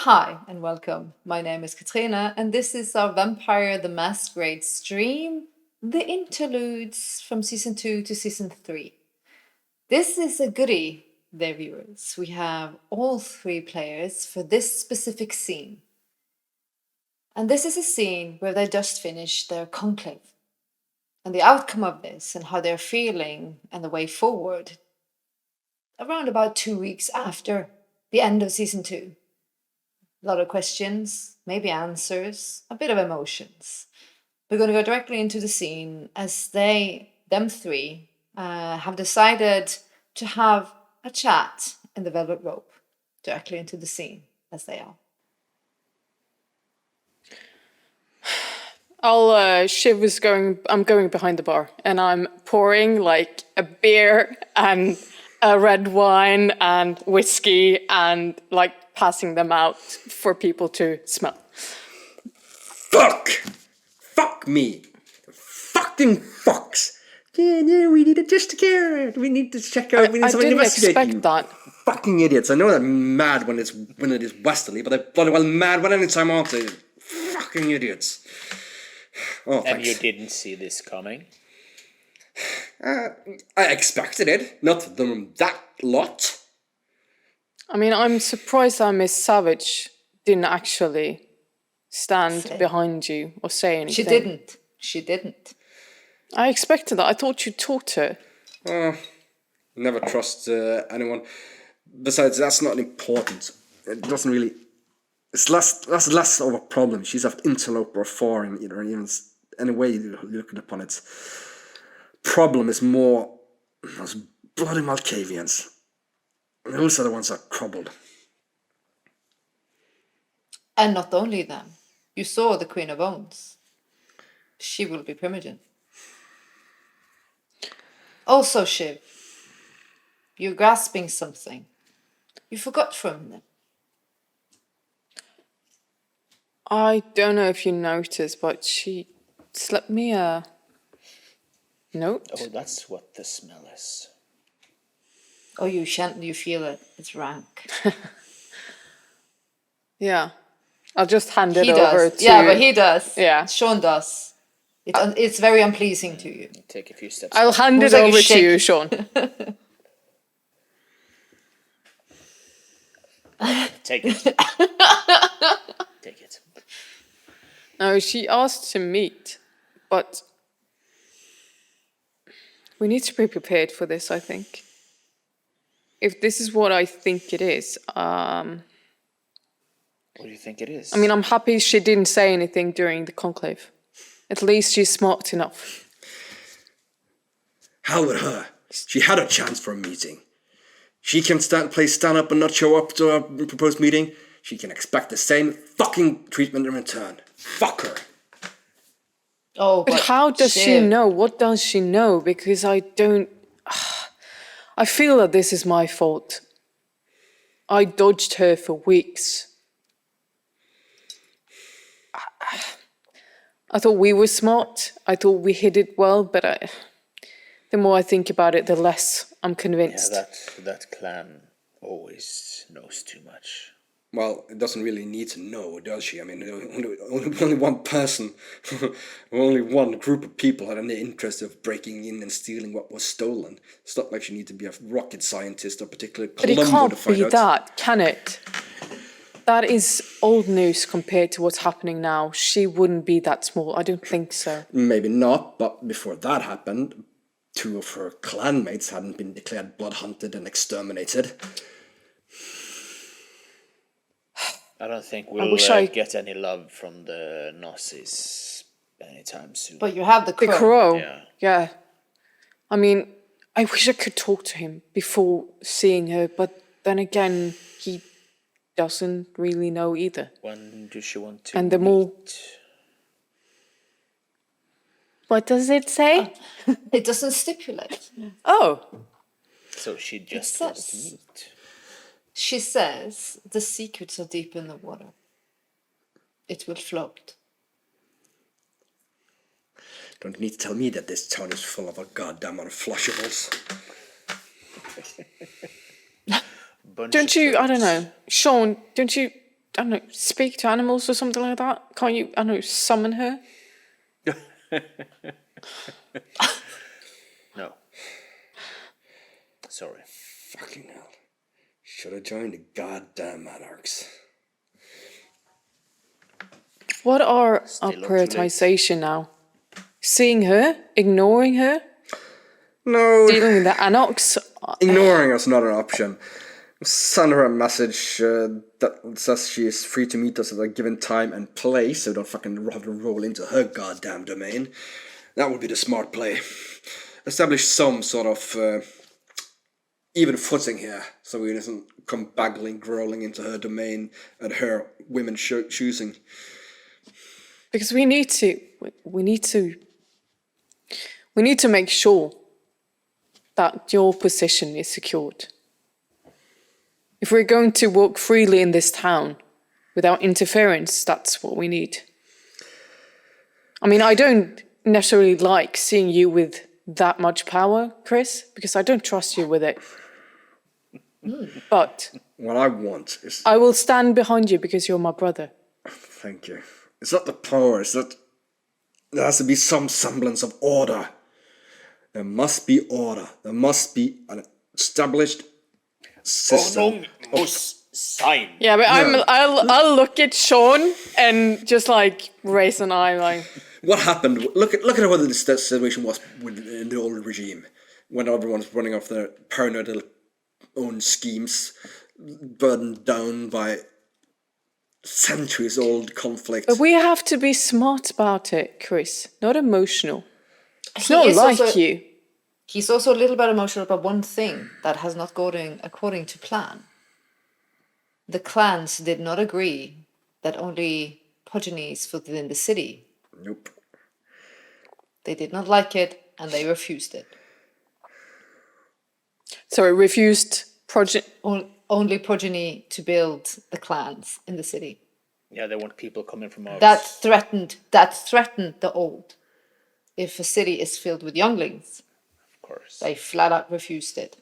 Hi and welcome. My name is Katrina and this is our Vampire the Masquerade stream, the interludes from season 2 to season 3. This is a goodie, dear viewers. We have all 3 players for this specific scene. And this is a scene where they just finished their conclave. And the outcome of this and how they're feeling and the way forward around about 2 weeks after the end of season 2. A lot of questions, maybe answers, a bit of emotions. We're going to go directly into the scene as them 3, have decided to have a chat in the velvet rope. Directly into the scene as they are. I'm going behind the bar and I'm pouring like a beer and a red wine and whiskey and like passing them out for people to smell. Fuck me! Fucking fucks! Yeah, we need a just care. We need to check out. We need I someone to didn't investigate expect you. that. Fucking idiots! I know they're mad when it is westerly, but they're bloody well mad when any time aren't they? Fucking idiots! Oh, and you didn't see this coming? I expected it. Not them that lot. I mean, I'm surprised that Miss Savage didn't actually stand behind you or say anything. She didn't. I expected that. I thought you taught her. Never trust anyone. Besides, that's not important. It doesn't really. It's less of a problem. She's an interloper or foreign, even any way you look upon it. Problem is more those bloody Malkavians. Those are the ones that are troubled. And not only them. You saw the Queen of Owns. She will be Primogen. Also, Shiv, you're grasping something you forgot from them. I don't know if you noticed, but she slipped me a note. Oh, that's what the smell is. Oh, you feel it. It's rank. Yeah. I'll just hand it over to... Yeah, but he does. Yeah. Sean does. It's very unpleasing to you. Take a few steps I'll back. hand it over to you, Sean. Take it. Take it. No, she asked to meet, but we need to be prepared for this, I think. If this is what I think it is, What do you think it is? I mean, I'm happy she didn't say anything during the conclave. At least she's smart enough. Hell with her. She had a chance for a meeting. She can stand up and not show up to a proposed meeting. She can expect the same fucking treatment in return. Fuck her. Oh, but how does she know? What does she know? Because I don't... I feel that this is my fault. I dodged her for weeks. I thought we were smart. I thought we hid it well, but the more I think about it, the less I'm convinced. Yeah, that clan always knows too much. Well, it doesn't really need to know, does she? I mean, only one person, only one group of people had any interest of breaking in and stealing what was stolen. It's not like she needs to be a rocket scientist or particularly Columbo to find out. But it can't be that, can it? That is old news compared to what's happening now. She wouldn't be that small. I don't think so. Maybe not, but before that happened, 2 of her clanmates hadn't been declared blood-hunted and exterminated. I don't think we'll get any love from the Nazis anytime soon. But you have the Crow. The Crow, yeah. I mean, I wish I could talk to him before seeing her, but then again, he doesn't really know either. When does she want to And the more... What does it say? It doesn't stipulate. Oh. So she just wants to meet. She says the secrets are deep in the water. It will float. Don't need to tell me that this town is full of a goddamn unflushables. Don't you, I don't know, Sean, don't you I don't know, speak to animals or something like that? Can't you, I don't know, summon her? No. Sorry. Fucking hell. Should have joined the goddamn monarchs. What are Still our up to late. prioritization now? Seeing her? Ignoring her? No, Dealing with the Anox? ignoring us not an option. Send her a message that says she is free to meet us at a given time and place, so don't fucking have to roll into her goddamn domain. That would be the smart play. Establish some sort of even footing here, so we doesn't come baggling, growling into her domain at her women choosing. Because we need to make sure that your position is secured. If we're going to walk freely in this town without interference, that's what we need. I mean, I don't necessarily like seeing you with that much power, Chris, because I don't trust you with it. But What I want is... I will stand behind you because you're my brother. Thank you. It's not the power, it's that there has to be some semblance of order. There must be order. There must be an established system. Sign. Yeah, but I'll look at Sean and just like raise an eye, like. What happened? Look at what the situation was in the old regime, when everyone's running off their paranoid own schemes, burdened down by centuries-old conflict. But we have to be smart about it, Chris, not emotional. It's He not is like also- you. He's also a little bit emotional about one thing that has not gone according to plan. The clans did not agree that only progenies within the city. Nope. They did not like it, and they refused it. So it refused project. Only progeny to build the clans in the city. Yeah, they want people coming from out. That threatened the old. If a city is filled with younglings, Of course. they flat out refused it.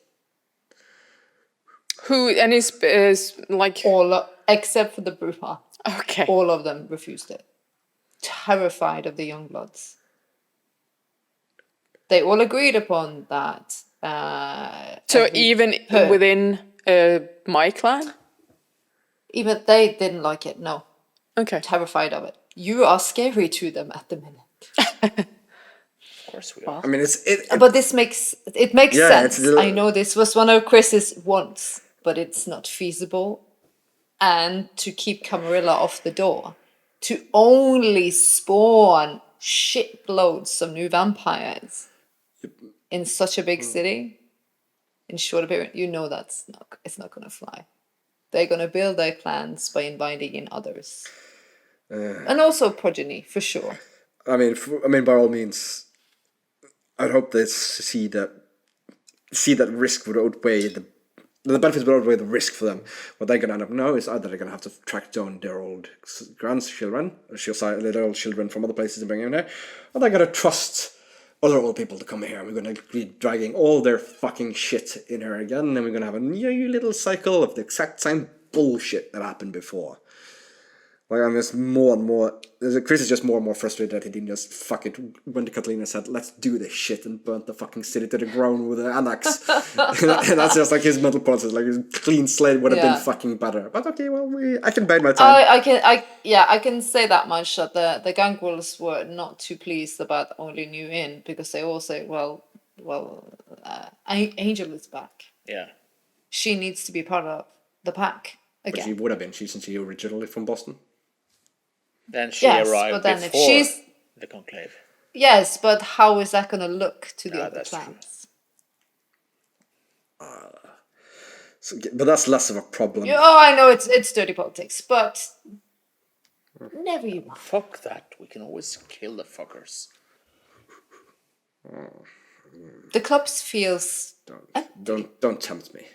Who and is like All except for the Bruja. okay. All of them refused it. Terrified of the young bloods. They all agreed upon that. So even within my clan. Even they didn't like it. No, Okay. terrified of it. You are scary to them at the minute. Of course we are. I mean, But this makes Yeah, sense. it's I know this was one of Chris's wants, but it's not feasible. And to keep Camarilla off the door, to only spawn shitloads of new vampires in such a big city in short period, you know it's not gonna fly. They're gonna build their clans by inviting in others, and also progeny for sure. I mean, by all means, I'd hope they see that risk would outweigh the benefits would outweigh the risk for them. What they're gonna end up now is either they're gonna have to track down their old grandchildren, or their old children from other places and bring them there, or they're gonna trust other old people to come here. We're gonna be dragging all their fucking shit in here again, and we're gonna have a new little cycle of the exact same bullshit that happened before. Like, I'm just more and more... Chris is just more and more frustrated that he didn't just fuck it when Catalina said, let's do this shit, and burnt the fucking city to the ground with an annex. And that's just like his mental process. Like, his clean slate would have been fucking better. But okay, well, I can bide my time. I can say that much, that the gangrels were not too pleased about only new in, because they all say, Angel is back. Yeah. She needs to be part of the pack But again. she would have been, since she originally from Boston. Then she arrived but then before if she's the conclave. yes, but how is that going to look to the other that's true. clans? But that's less of a problem. I know it's dirty politics, but never you mind. Fuck that. We can always kill the fuckers. The clubs feels Don't tempt me.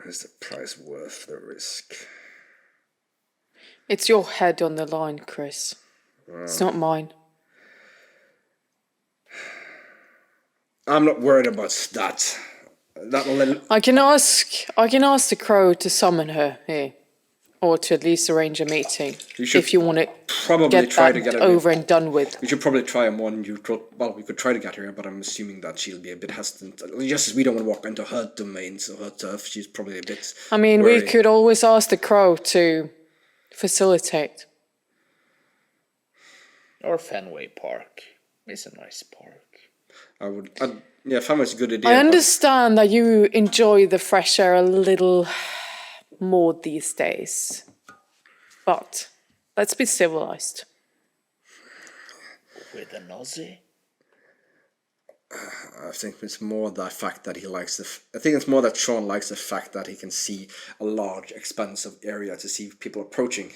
Is the price worth the risk? It's your head on the line, Chris. It's not mine. I'm not worried about that. I can ask the crow to summon her here, or to at least arrange a meeting if you want to probably try to get her over and done with. We should probably try a more neutral. Well, we could try to get her, but I'm assuming that she'll be a bit hesitant. Just as we don't want to walk into her domains or her turf, she's probably a bit. I mean, worried. we could always ask the crow to facilitate. Or Fenway Park. It's a nice park. Yeah, Fenway's a good idea. I understand that you enjoy the fresh air a little more these days, but let's be civilized. With an Aussie? I think it's more the fact that he likes I think it's more that Sean likes the fact that he can see a large, expansive area to see people approaching.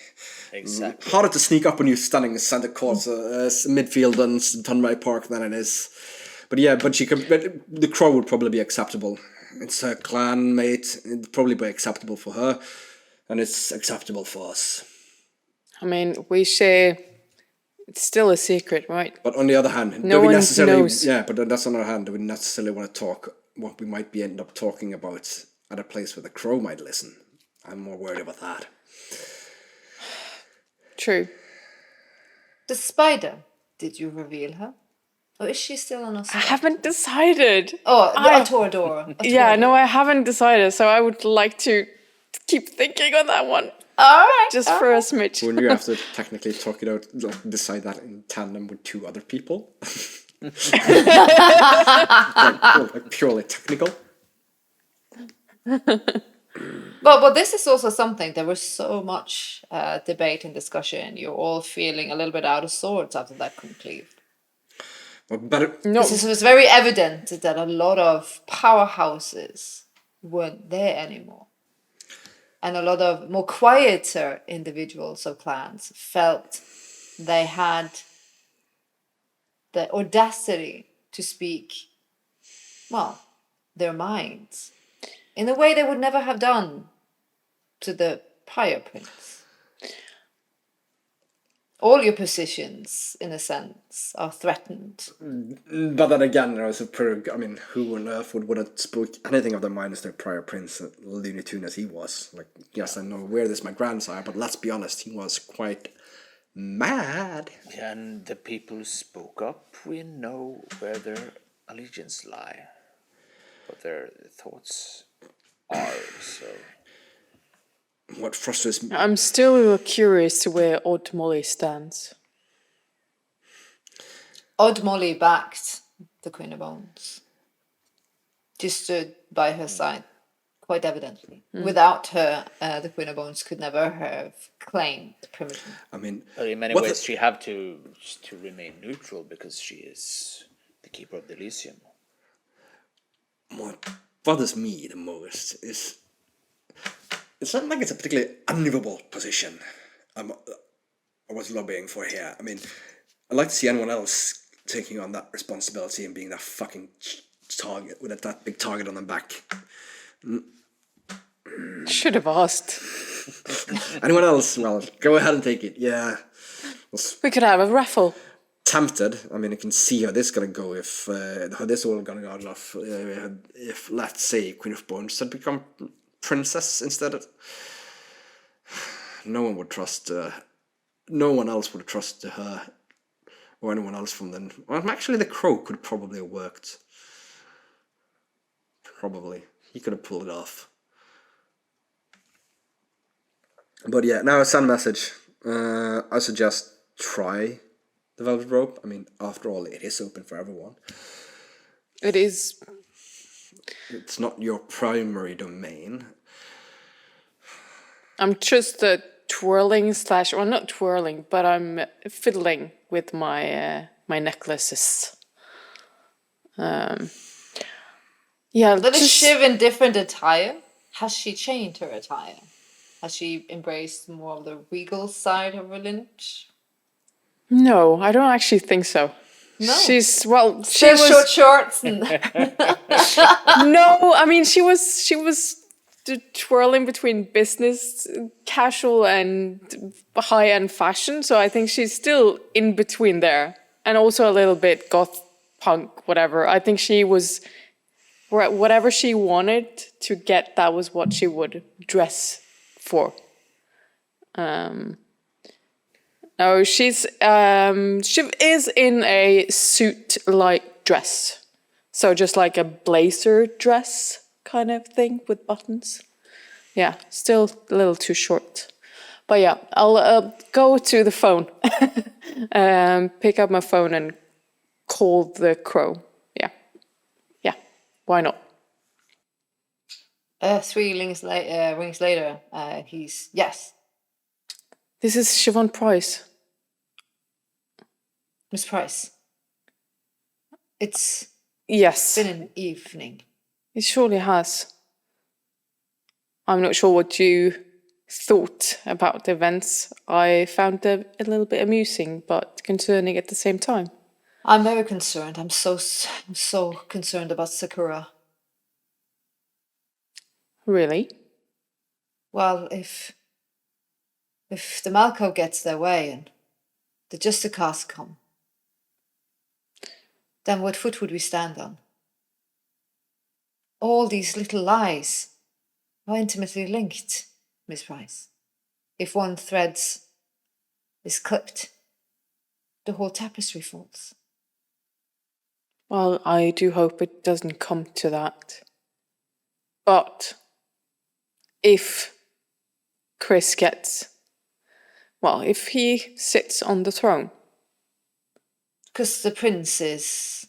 Exactly. Harder to sneak up when you're standing in center court, midfield and Tunray Park than it is. But yeah, but the crow would probably be acceptable. It's her clan mate. It'd probably be acceptable for her, and it's acceptable for us. I mean, we share. It's still a secret, right? But on the other hand, no one knows. Yeah, but that's on the other hand, do we necessarily want to talk what we might end up talking about at a place where the crow might listen? I'm more worried about that. True. The spider, did you reveal her? Or is she still on us? I haven't decided. Oh, a Toradora. Yeah, no, I haven't decided, so I would like to keep thinking on that one. All right. Just for a smidge. Wouldn't you have to technically talk it out, decide that in tandem with two other people? like purely technical? But this is also something, there was so much debate and discussion. You're all feeling a little bit out of sorts after that conclave. Well, better. No. It was very evident that a lot of powerhouses weren't there anymore. And a lot of more quieter individuals of clans felt they had the audacity to speak, well, their minds in a way they would never have done to the prior prince. All your positions, in a sense, are threatened. But then again, who on earth would have spoke anything of their mind as their prior prince, Looney Tune as he was? Like, yes, I know where this is my grandsire, but let's be honest, he was quite mad. And the people who spoke up, we know where their allegiance lie, what their thoughts are, so... What frustrates me... I'm still curious to where Odd Molly stands. Odd Molly backed the Queen of Bones. She stood by her side, quite evidently. Without her, the Queen of Bones could never have claimed Primogen. I mean... But in many ways, she have to remain neutral because she is the keeper of the Elysium. What bothers me the most is... It's not like it's a particularly unlivable position I was lobbying for here. I mean, I'd like to see anyone else taking on that responsibility and being that fucking target with that big target on their back. Should have asked. Anyone else? Well, go ahead and take it. Yeah. We could have a raffle. Tempted. I mean, I can see how this is gonna go if how this all gonna go off. If let's say Queen of Bones had become princess instead of... No one would trust... no one else would trust her or anyone else from them. Well, actually, the crow could probably have worked. Probably. He could have pulled it off. But yeah, now a send message. I suggest try the velvet rope. I mean, after all, it is open for everyone. It is... It's not your primary domain. I'm just twirling / well, not twirling, but I'm fiddling with my my necklaces. Yeah, Let us Shiv in different attire. Has she changed her attire? Has she embraced more of the regal side of her lineage? No, I don't actually think so. No. She was short shorts. And no, I mean she was twirling between business casual and high-end fashion, so I think she's still in between there, and also a little bit goth punk, whatever. I think she was whatever she wanted to get, that was what she would dress for. No, she is in a suit-like dress, so just like a blazer dress kind of thing with buttons. Yeah, still a little too short. But yeah, I'll go to the phone, pick up my phone and call the crow. Yeah, why not? 3 rings later, he's yes, This is Siobhan Price. Miss Price. It's Yes, been an evening. it surely has. I'm not sure what you thought about the events. I found them a little bit amusing, but concerning at the same time. I'm very concerned. I'm so concerned about Sakura. Really? Well, if the Malco gets their way and the Justicars come, then what foot would we stand on? All these little lies are intimately linked, Miss Price. If one thread is clipped, the whole tapestry falls. Well, I do hope it doesn't come to that. But if Chris if he sits on the throne. Because the prince is,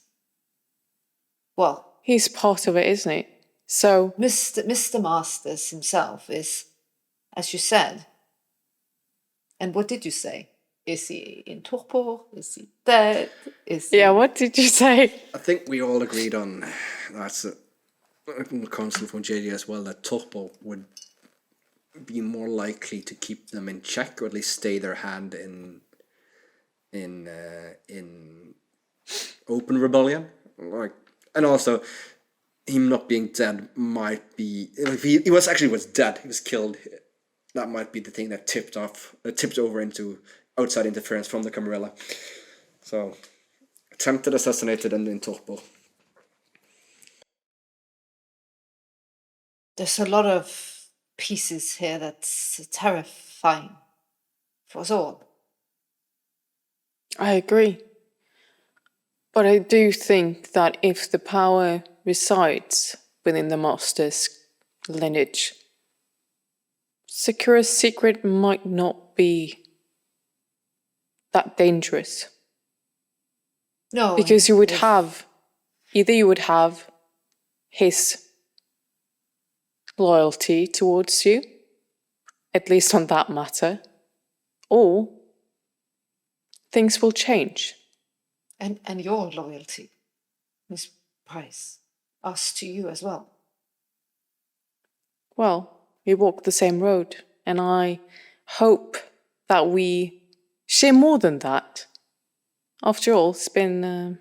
well, He's part of it, isn't he? So, Mr. Masters himself is, as you said. And what did you say? Is he in torpor? Is he dead? yeah, what did you say? I think we all agreed on that's a counsel from JD as well, that Torpo would be more likely to keep them in check, or at least stay their hand in open rebellion. And also him not being dead might be, if he was dead, he was killed. That might be the thing that tipped over into outside interference from the Camarilla. So, attempted, assassinated, and in torpor. There's a lot of pieces here that's terrifying for us all. I agree. But I do think that if the power resides within the Master's lineage, Sakura's secret might not be that dangerous. No, Because you would have his loyalty towards you, at least on that matter, or things will change. and your loyalty, Miss Price, us to you as well. Well, we walk the same road, and I hope that we share more than that. After all, it's been...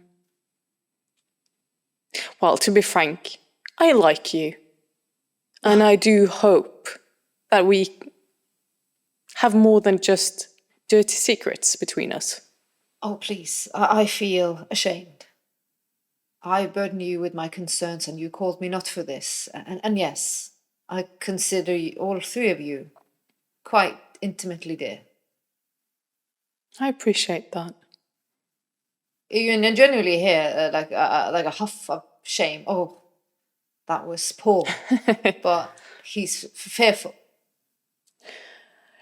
well, to be frank, I like you. And I do hope that we have more than just dirty secrets between us. Oh, please, I feel ashamed. I burden you with my concerns, and you called me not for this. And yes, I consider all 3 of you quite intimately dear. I appreciate that. You genuinely hear like a huff of shame. Oh, that was poor. But he's fearful.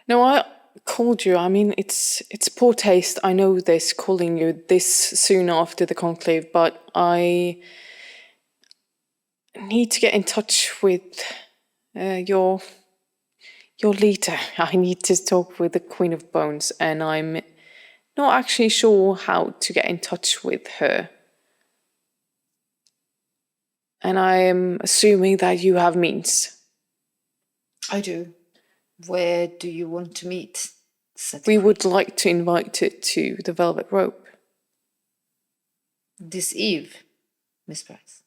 No, I called you. I mean, it's poor taste. I know this, calling you this soon after the conclave, but I need to get in touch with your leader. I need to talk with the Queen of Bones, and I'm not actually sure how to get in touch with her. And I am assuming that you have means. I do. Where do you want to meet? We would like to invite her to the Velvet Rope. This eve, Miss Price.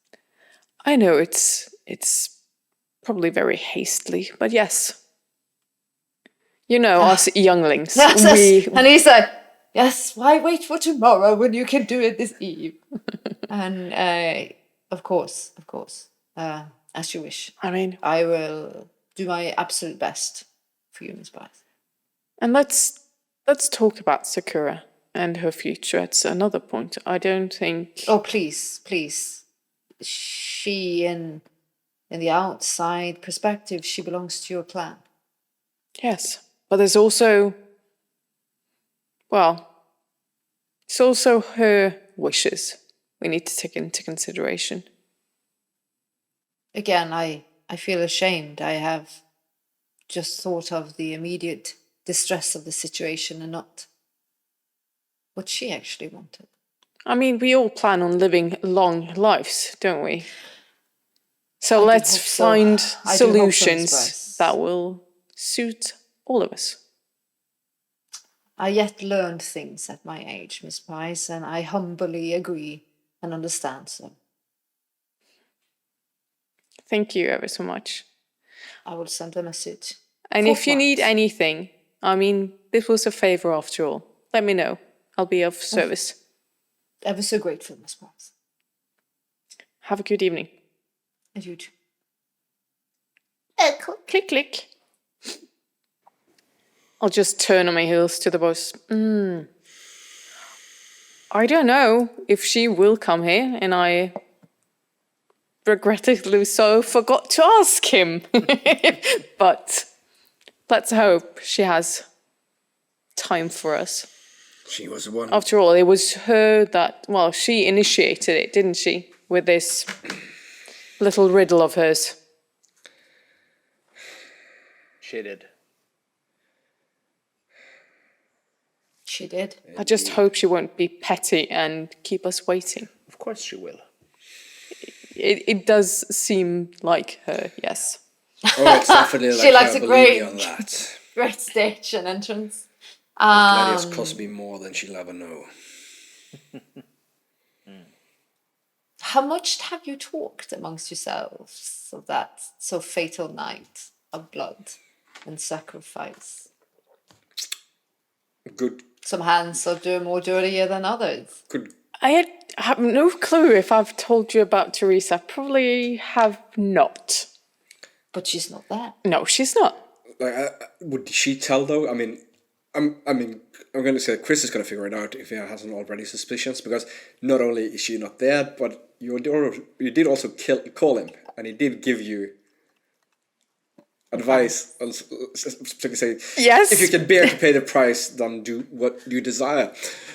I know it's probably very hastily, but yes. You know, us younglings. And he's like, yes, why wait for tomorrow when you can do it this eve? And of course. As you wish. I mean, I will do my absolute best for you, Miss Blythe. and let's talk about Sakura and her future at another point. I don't think. Oh, please, please. She, in the outside perspective, she belongs to your clan. Yes, but there's also, well, it's also her wishes we need to take into consideration. Again, I feel ashamed. I have just thought of the immediate distress of the situation and not what she actually wanted. I mean, we all plan on living long lives, don't we? So I do let's hope so. find I do hope so, Miss solutions Bryce. that will suit all of us. I yet learned things at my age, Miss Price, and I humbly agree and understand so. Thank you ever so much. I will send a message. And if you need Forthright. anything, I mean, this was a favor after all. Let me know. I'll be of service. Ever so grateful, Miss Price. Have a good evening. And you too. Click, click. I'll just turn on my heels to the boss. I don't know if she will come here, and I regrettably so forgot to ask him. But let's hope she has time for us. She was the one. After all, it was her that, well, she initiated it, didn't she? With this little riddle of hers. She did. She did. I just hope she won't be petty and keep us waiting. Of course she will. It does seem like her, yes. Oh, it's definitely She like likes her, a believe me great- on that. Great stage and entrance. Gladius cost me more than she'll ever know. How much have you talked amongst yourselves of that so fatal night of blood and sacrifice? Good, Some hands are more dirtier than others. good. I have no clue if I've told you about Teresa. Probably have not. But she's not there. No, she's not. Like, would she tell though? I mean, I'm going to say Chris is going to figure it out if he hasn't already suspicions, because not only is she not there, but you did also call him, and he did give you advice. On, so you say, Yes. if you can bear to pay the price, then do what you desire.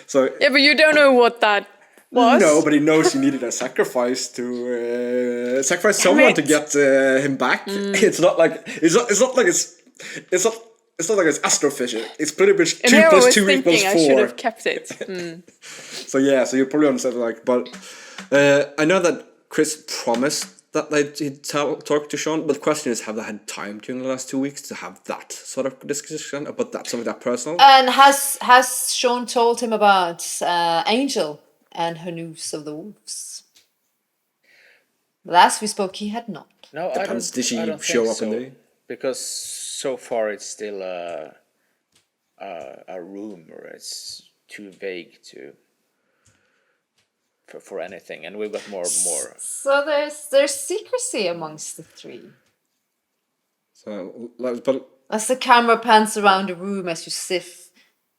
So Yeah, but you don't know what that was. no, but he knows he needed a sacrifice to sacrifice someone to get him back. It's not like it's not like it's not like it's astrofishing. It's pretty much And 2 here I plus was 2 thinking equals I should 4. have kept it. So yeah, so you probably understand. Like, but I know that Chris promised that he'd talk to Sean, but the question is, have they had time during the last 2 weeks to have that sort of discussion about that, something that personal? And has Sean told him about Angel and her news of the wolves? Last we spoke, he had not. No, Depends. Did she I don't show think up so, in the? because so far it's still a rumor. It's too vague for anything, and we've got more. So there's secrecy amongst the three. So, but As the camera pans around the room as you sift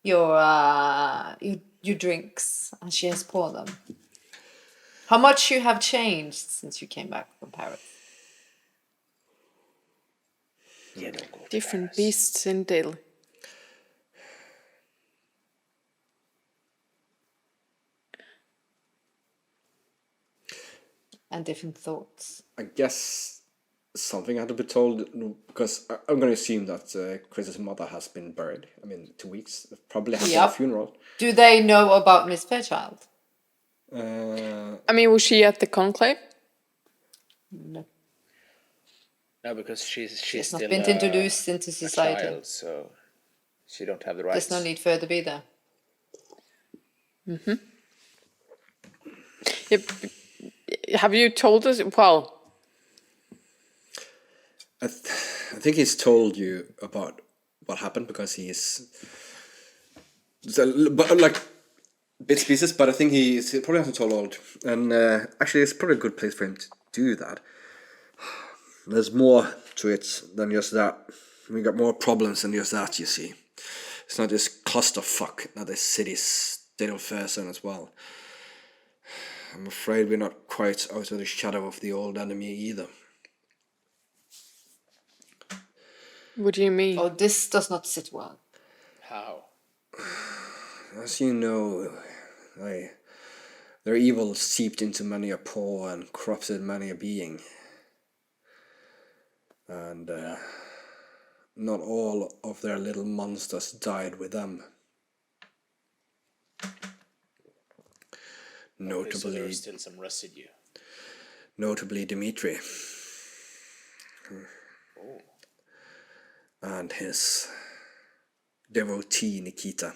your drinks and she has poured them. How much you have changed since you came back from Paris? Yeah, don't go to Different Paris. beasts in Dill. And different thoughts. I guess something had to be told, because I'm going to assume that Chris's mother has been buried. I mean, 2 weeks. Probably had a Yep. funeral. Do they know about Miss Fairchild? I mean, was she at the conclave? No. No, because she's She's not still been introduced into a society. child, so she don't have the rights. There's no need for her to be there. Yep. Have you told us? Well, I think he's told you about what happened, because he's but like bits pieces. But I think he probably hasn't told all. And actually, it's probably a good place for him to do that. There's more to it than just that. We got more problems than just that, you see. It's not just clusterfuck that the city's state of affairs in as well. I'm afraid we're not quite out of the shadow of the old enemy either. What do you mean? Oh, this does not sit well. How? As you know, their evil seeped into many a pore and corrupted many a being. And not all of their little monsters died with them. Okay, so Notably, there's still some residue. notably Dmitri Oh. and his devotee Nikita.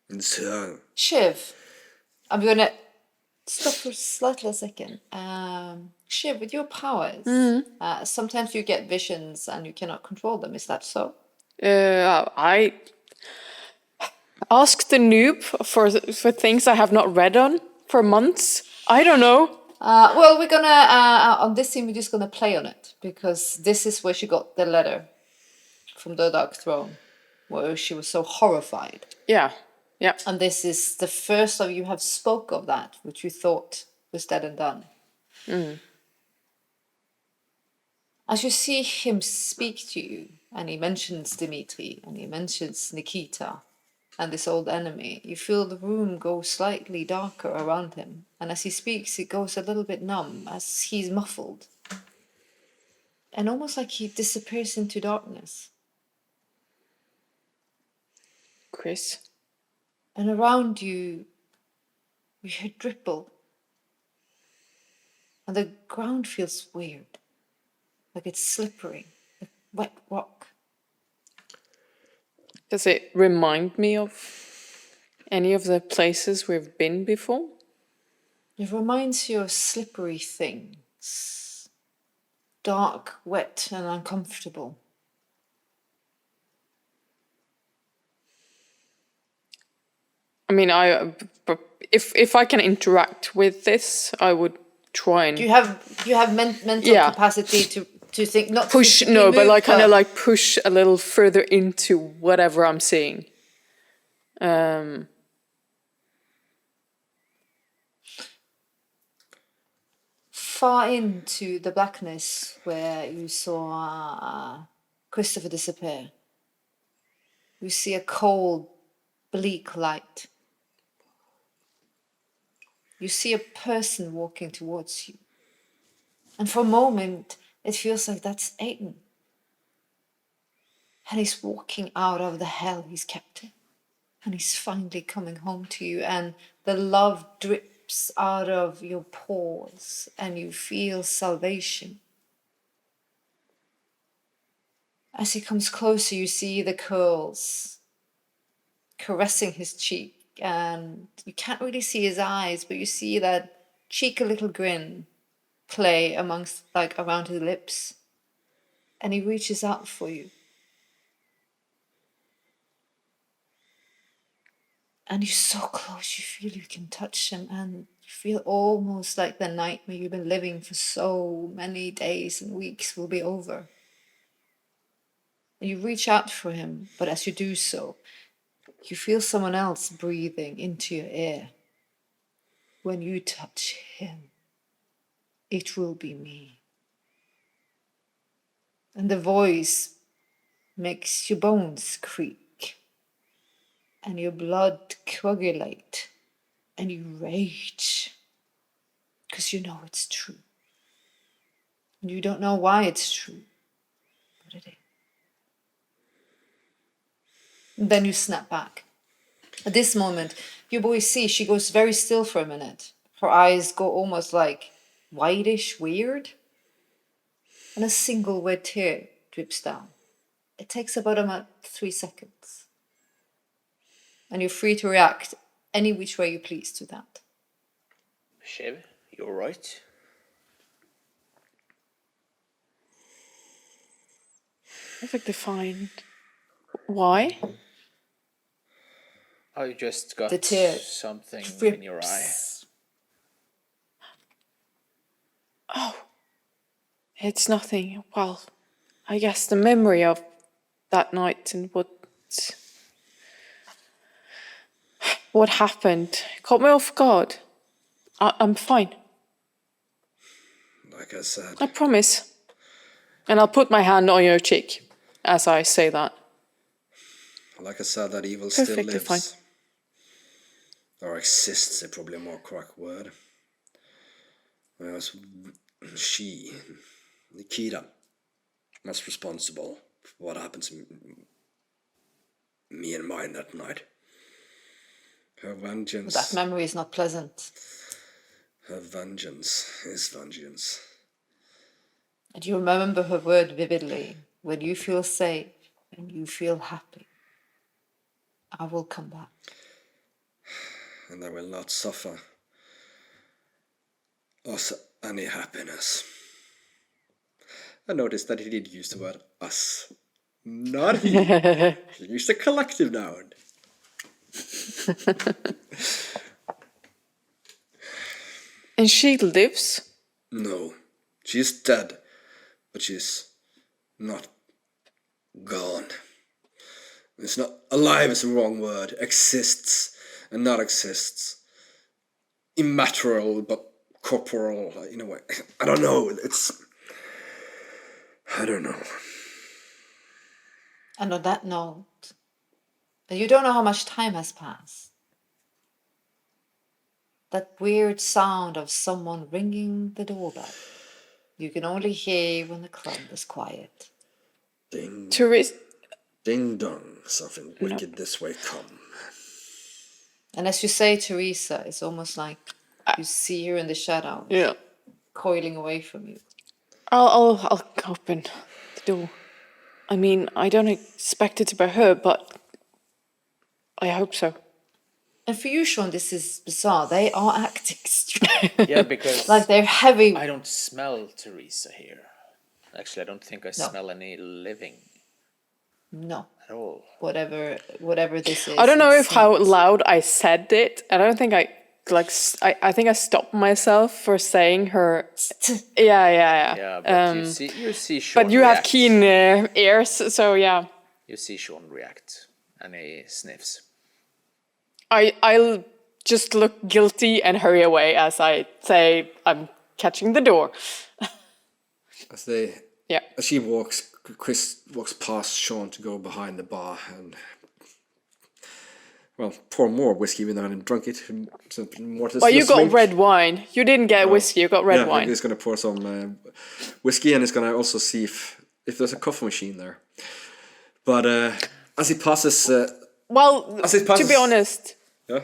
And so, Shiv, I'm gonna stop for slightly a second. Shiv, with your powers, sometimes you get visions and you cannot control them. Is that so? I ask the noob for things I have not read on for months. I don't know. Well, we're gonna on this scene we're just gonna play on it because this is where she got the letter from the Dark Throne, where she was so horrified. Yeah. And this is the first of you have spoke of that, which you thought was dead and done. As you see him speak to you, and he mentions Dmitri, and he mentions Nikita, and this old enemy, you feel the room go slightly darker around him. And as he speaks, it goes a little bit numb, as he's muffled. And almost like he disappears into darkness. Chris. And around you, you hear dripple. And the ground feels weird. Like it's slippery, like wet rock. Does it remind me of any of the places we've been before? It reminds you of slippery things. Dark, wet, and uncomfortable. I mean, if I can interact with this, I would try and You have mental Yeah. capacity to think, not push. physically No, but move, like kind of like push a little further into whatever I'm seeing. far into the blackness where you saw Christopher disappear. You see a cold, bleak light. You see a person walking towards you. And for a moment, it feels like that's Aiden. And he's walking out of the hell he's kept in. And he's finally coming home to you. And the love drips out of your pores. And you feel salvation. As he comes closer, you see the curls caressing his cheek. And you can't really see his eyes, but you see that cheeky little grin play amongst, like, around his lips. And he reaches out for you. And you're so close, you feel you can touch him, and you feel almost like the nightmare you've been living for so many days and weeks will be over. And you reach out for him, but as you do so, you feel someone else breathing into your ear. When you touch him, it will be me. And the voice makes your bones creak. And your blood coagulate, and you rage, because you know it's true. And you don't know why it's true, but it is. And then you snap back. At this moment, you boys see she goes very still for a minute. Her eyes go almost like whitish weird, and a single wet tear drips down. It takes about 3 seconds. And you're free to react any which way you please to that. Shiv, you're right. Perfectly fine. Why? I just got The tear something in your eye. drips. It's nothing. Well, I guess the memory of that night and what happened caught me off guard. I'm fine. Like I said, I promise. And I'll put my hand on your cheek as I say that. that evil still Perfectly lives. fine. Or exists, is probably a more correct word. Whereas she, Nikita, was responsible for what happened to me and mine that night. Her vengeance. That memory is not pleasant. Her vengeance is vengeance. And you remember her word vividly. When you feel safe and you feel happy, I will come back. And I will not suffer us any happiness. I noticed that he did use the word us. Not he. He used the collective noun. And she lives? No, she's dead, but she's not gone. It's not alive is the wrong word. Exists and not exists. Immaterial but corporal in a way. I don't know. I don't know. And on that note, you don't know how much time has passed. That weird sound of someone ringing the doorbell. You can only hear when the club is quiet. Ding. Therese. Ding dong. Something wicked this way come. And as you say, Teresa, it's almost like you see her in the shadows, Yeah. coiling away from you. I'll open the door. I mean, I don't expect it to be her, but I hope so. And for you, Sean, this is bizarre. They are acting strange. Yeah, because Like they're heavy. I don't smell Teresa here. Actually, I don't think I smell any living No, at all. whatever this is. I don't know it's if how not. loud I said it. I don't think I I think I stopped myself for saying her. Yeah. Yeah, but you see Sean But you have react. keen ears, so yeah. You see Sean react, and he sniffs. I'll just look guilty and hurry away as I say I'm catching the door. As she walks, Chris walks past Sean to go behind the bar and, well, pour more whiskey even though I hadn't drunk it. So more But you got red wine. You didn't get whiskey, you got red wine. He's going to pour some whiskey and he's going to also see if there's a coffee machine there. But as he passes... To be honest... Yeah?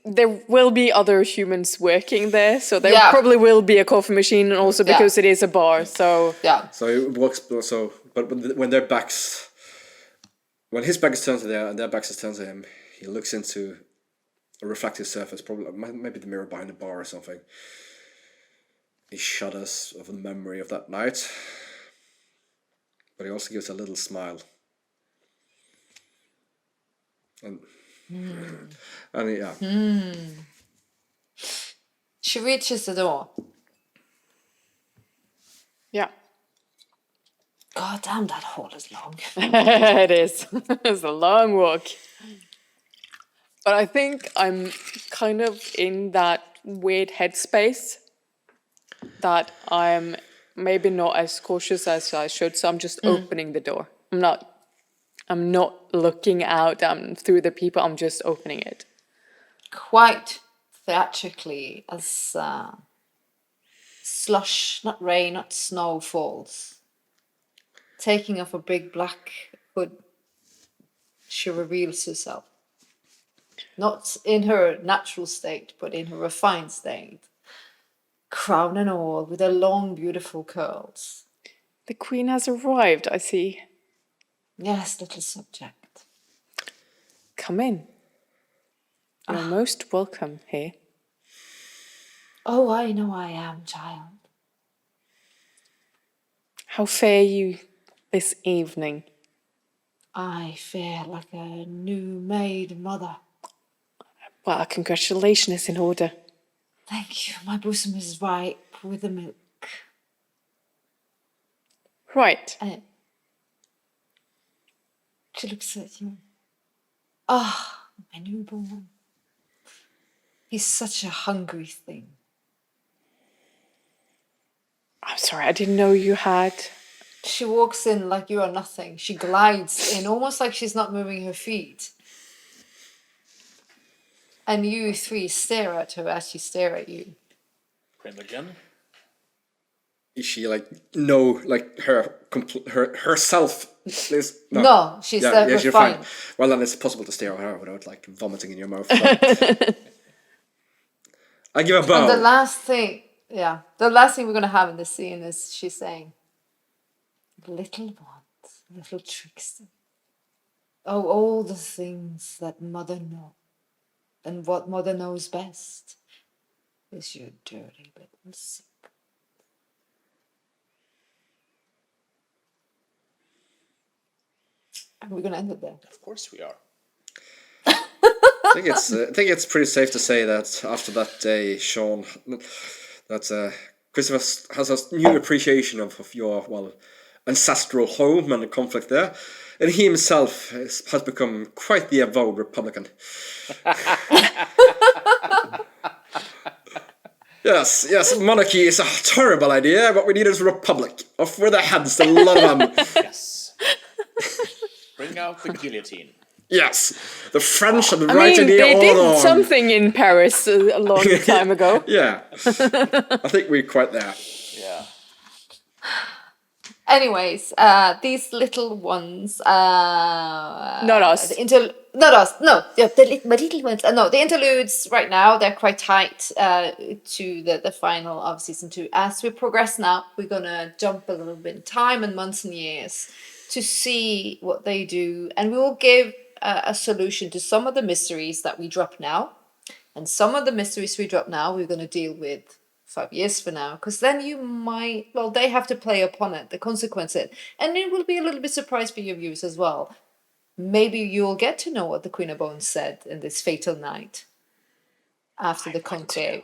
There will be other humans working there, so there probably will be a coffee machine, and also because it is a bar, so... Yeah. So he walks... But when their backs... When his back is turned to there and their backs is turned to him, he looks into a reflective surface, probably maybe the mirror behind the bar or something. He shudders of the memory of that night. But he also gives a little smile. And yeah. She reaches the door. Yeah. God damn, that hall is long. It is. It's a long walk. But I think I'm kind of in that weird headspace that I'm maybe not as cautious as I should, so I'm just opening the door. I'm not looking out through the people, I'm just opening it. Quite theatrically as slush, not rain, not snow falls. Taking off a big black hood, she reveals herself. Not in her natural state, but in her refined state. Crown and all, with her long, beautiful curls. The queen has arrived, I see. Yes, little subject. Come in. You're most welcome here. Oh, I know I am, child. How fare you this evening? I fare like a new-made mother. Well, congratulations is in order. Thank you. My bosom is ripe with the milk. Right. And she looks at you. Ah, my newborn. He's such a hungry thing. I'm sorry, I didn't know you had. She walks in like you are nothing. She glides in, almost like she's not moving her feet. And you three stare at her as she stare at you. Primogen. Is she like no, like herself is No, she's yes, you're fine. Well, then it's possible to stare at her without like vomiting in your mouth. But I give a bow. And the last thing we're gonna have in this scene is she's saying, "Little ones, little trickster. Oh, all the things that mother knows, and what mother knows best is your dirty little secret." And we're gonna end it there. Of course we are. I think it's pretty safe to say that after that day, Sean, that Christopher has a new appreciation of your ancestral home and the conflict there, and he himself has become quite the avowed Republican. Yes, monarchy is a terrible idea. What we need is a republic. Off with their heads, a lot of them. Yes. Bring out the guillotine. Yes, the French had the I right mean, idea they all did along. something in Paris a long time ago. Yeah, I think we're quite there. Yeah. Anyways, these little ones. Not us. Not us. No, my little ones. No, the interludes right now they're quite tight to the final of season 2. As we progress now, we're gonna jump a little bit in time and months and years to see what they do, and we will give a solution to some of the mysteries that we drop now, and some of the mysteries we drop now we're gonna deal with 5 years from now, because then you might, they have to play upon it, the consequences, and it will be a little bit surprise for your viewers as well. Maybe you'll get to know what the Queen of Bones said in this fatal night after the conclave.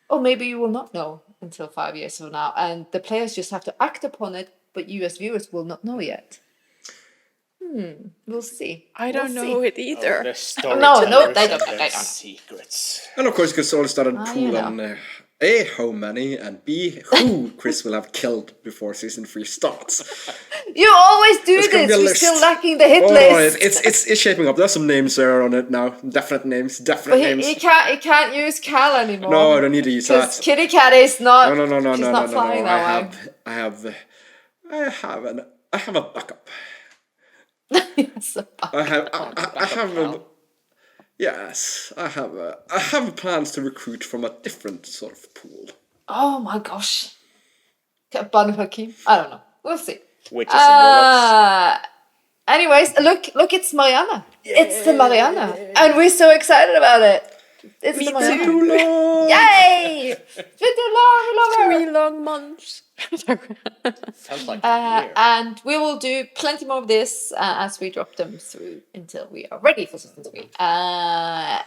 Or maybe you will not know until 5 years from now, and the players just have to act upon it, but you as viewers will not know yet. We'll see. I don't know it either. The No, they don't. their secrets. And of course, you could also start a you pool know. on A, how many, and B, who Chris will have killed before season 3 starts. You always do It's gonna this. be a We're list. still lacking the hit Oh, list. it's shaping up. There's some names there on it now. Definite names. But names. he can't use Cal anymore. No, I don't need to use Because that. Kitty Cat is not. No, She's no, not no, flying no. that way. I have a backup. Yes, a bug. I have plans to recruit from a different sort of pool. Oh my gosh. Get Banu Hakim? I don't know. We'll see. Witches and warlocks. Anyways, look, it's Mariana. It's the Mariana. And we're so excited about it. It's the Mariana. Yay! It's been too long, we love her. 3 long months. Felt like a year. And we will do plenty more of this as we drop them through until we are ready for season 3.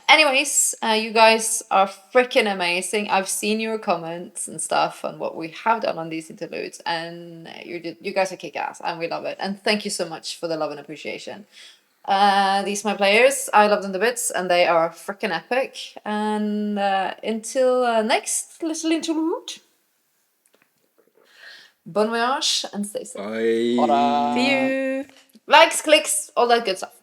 Anyways, you guys are freaking amazing. I've seen your comments and stuff on what we have done on these interludes, and you guys are kick-ass, and we love it. And thank you so much for the love and appreciation. These are my players. I love them to bits, and they are freaking epic. And until next little interlude. Bon voyage and stay safe. Bye. See you. Likes, clicks, all that good stuff.